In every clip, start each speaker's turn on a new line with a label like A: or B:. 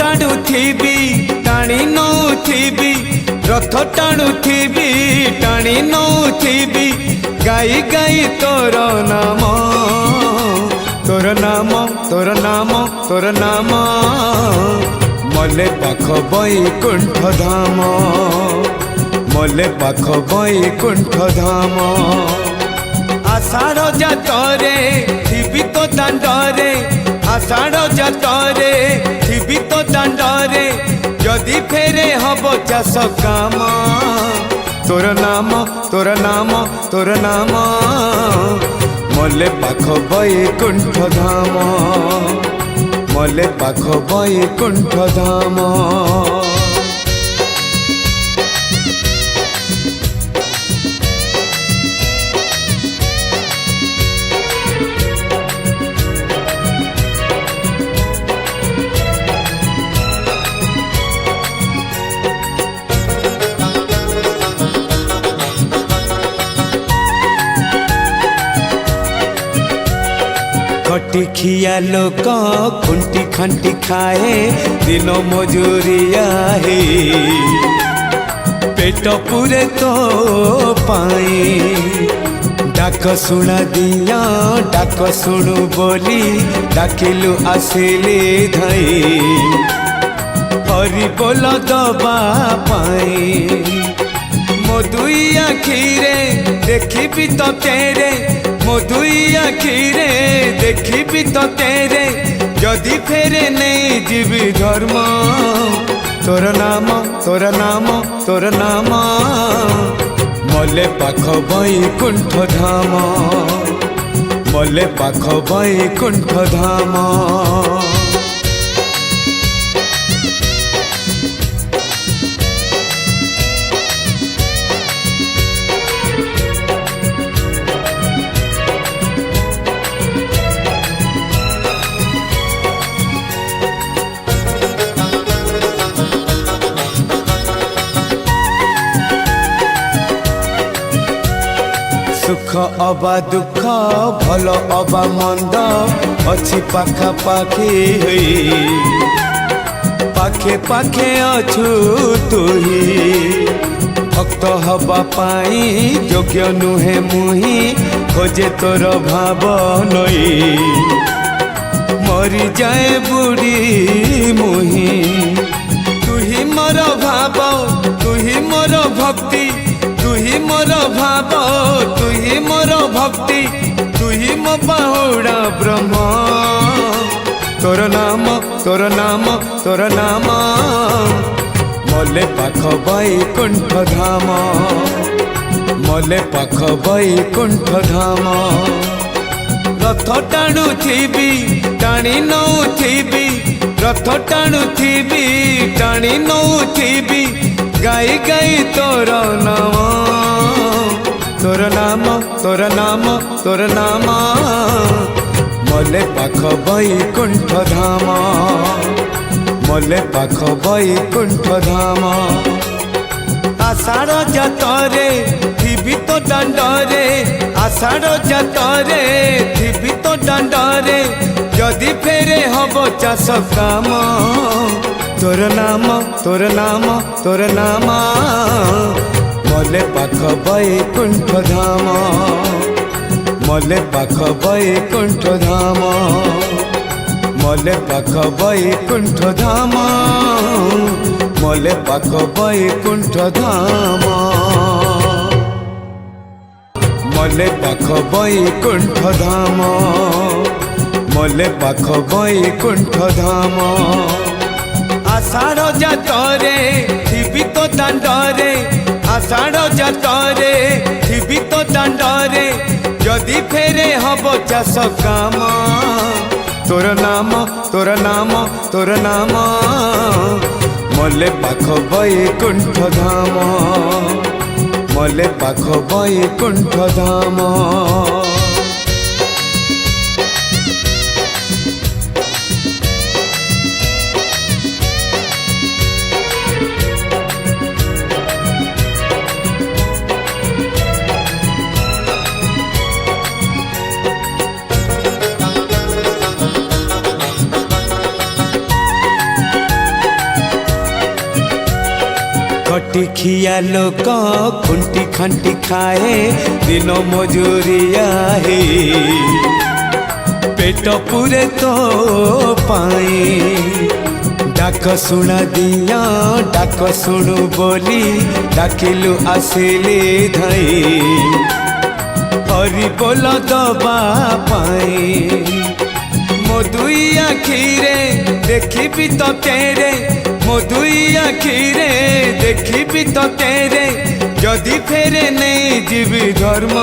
A: टाणुथिबी टाणी नौथिबी रथ टाणुथिबी टाणी नौथिबी गाई गाई तोर नाम तोर नाम तोर नाम तोर नाम मले पाख बैकुंठ धाम मले पाख बैकुंठ धाम आषाढ़ जातरे थिबी तो दांडरे आषाढ़ जातरे थिबी तो दांडरे जदि फेरे हब चाष काम तोर नाम तोर नाम तोर नाम मले पाख बैकुंठ धाम मले पाख बैकुंठ धाम खटी खिया लोक खुंटी खांटी खाए दिन मजूरिया है पेट पूरे तो पाए डाक शुणा दिया डाक शुणु बोली डाकिलु आसिले धई हरि बोल दबा पाए मो दुई आखिरे देखी तो तेरे मो दुई आखिरे देखी तो तेरे जदि फेरे नहीं जीवी धर्म तोर नाम तोर नाम तोर नाम मले पाख बैकुंठ धाम मले पाख बैकुंठ धाम सुख अबा दुख भल अबा मंद अच्छी पाखा पाखी पाखे पाखे अछु तुही भक्त हवा पाई योग्य नुहे मुही खोजे तोर भाव नई मरी जाए बुढ़ी मुही तुही मोर भाव तुही मोर भक्ति तुही मोर भाव तुही मोर भक्ति तुही मो बाहुड़ा ब्रह्म तोर नाम तोर नाम तोर नाम मले पाख बैकुंठ धाम मले पाख बैकुंठ धाम रथ टाणुथिबी टाणी नौथिबी रथ टाणुथिबी टाणी नौथिबी गाई गाई तोर नाम तोर नाम तोर नाम तोर नाम मले पाख बैकुंठ धाम मले पाख बैकुंठ धाम आषाढ़ जातरे थिबी तो दांडरे आषाढ़ जातरे थिबी तो दांडरे जदि फेरे हब चाष काम तोर नाम तोर नाम तोर नाम मले पाख बैकुंठ धाम मले पाख बैकुंठ धाम मले पाख बैकुंठ धाम मले पाख बैकुंठ धाम मले पाख बैकुंठ धाम मले पाख बैकुंठ धाम आषाढ़ जातरे थिबी तो दांडरे आषाढ़ जातरे थिबी तो दांडरे जदि फेरे हब चाष काम तोर नाम तोर नाम तोर नाम मले पाख बैकुंठ धाम मले पाख बैकुंठ धाम खटिखिया लोक खुंटी खांटी खाए दिन मजूरिया हे पेट पूरे तो पाए डाक शुणा दिया डाक शुणु बोली डाकिलु आसिले धई हरि बोल दबा पाए मो दुई आखिरे देखी तो तेरे मो दुई आखिरे देखी तो तेरे जदि फेरे नहीं जीवी धर्म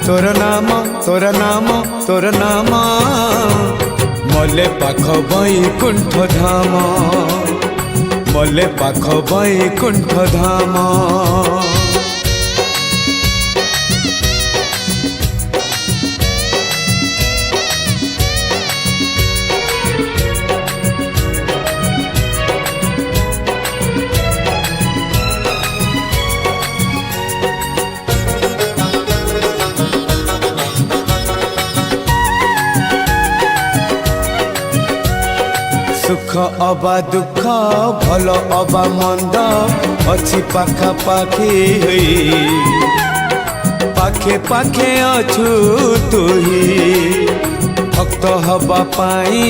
A: तोर नाम तोर नाम तोर नाम मले पाख बैकुंठ धाम मले पाख बैकुंठ धाम सुख अबा दुख भल अबा मंद अच्छी पाखा पाखी पाखे पाखे अछु तुही भक्त हवा पाई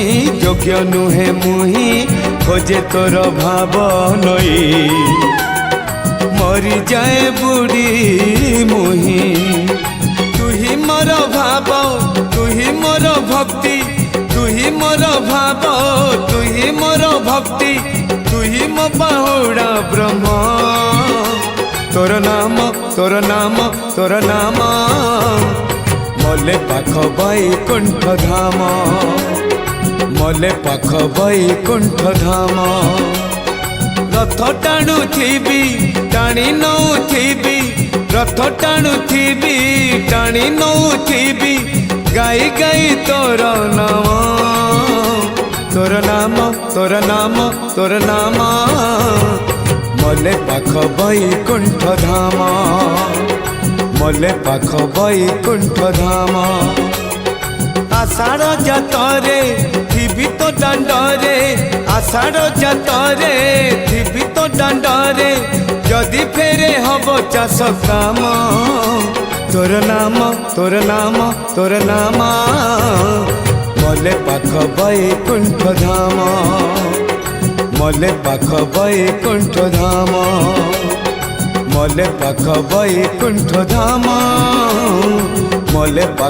A: योग्य नुहे मुही खोजे तोर भाव नई मरी जाए बुढ़ी मुही तुही मोर भाव तुही मोर भक्ति तुही मोर भाव तुही मोर भक्ति तुही मो बाहुड़ा ब्रह्म तोर नाम तोर नाम तोर नाम मले पाख बैकुंठ धाम मले पाख बैकुंठ धाम रथ टाणु थी टाणी नौ थी रथ टाणु थी टाणी नौ थी गाई गाई तोर नाम तोर नाम तोर नाम तोर नाम मले पाख बैकुंठ धाम मले पाख बैकुंठ धाम आषाढ़ जातरे थी तो दांडरे आषाढ़ जातरे थी तो दांडरे जदि फेरे हब चाष काम तोर नाम तोर नाम तोर नाम मले पाख बैकुंठ धाम मले पाख बैकुंठ धाम मले पाख बैकुंठ धाम मले पाख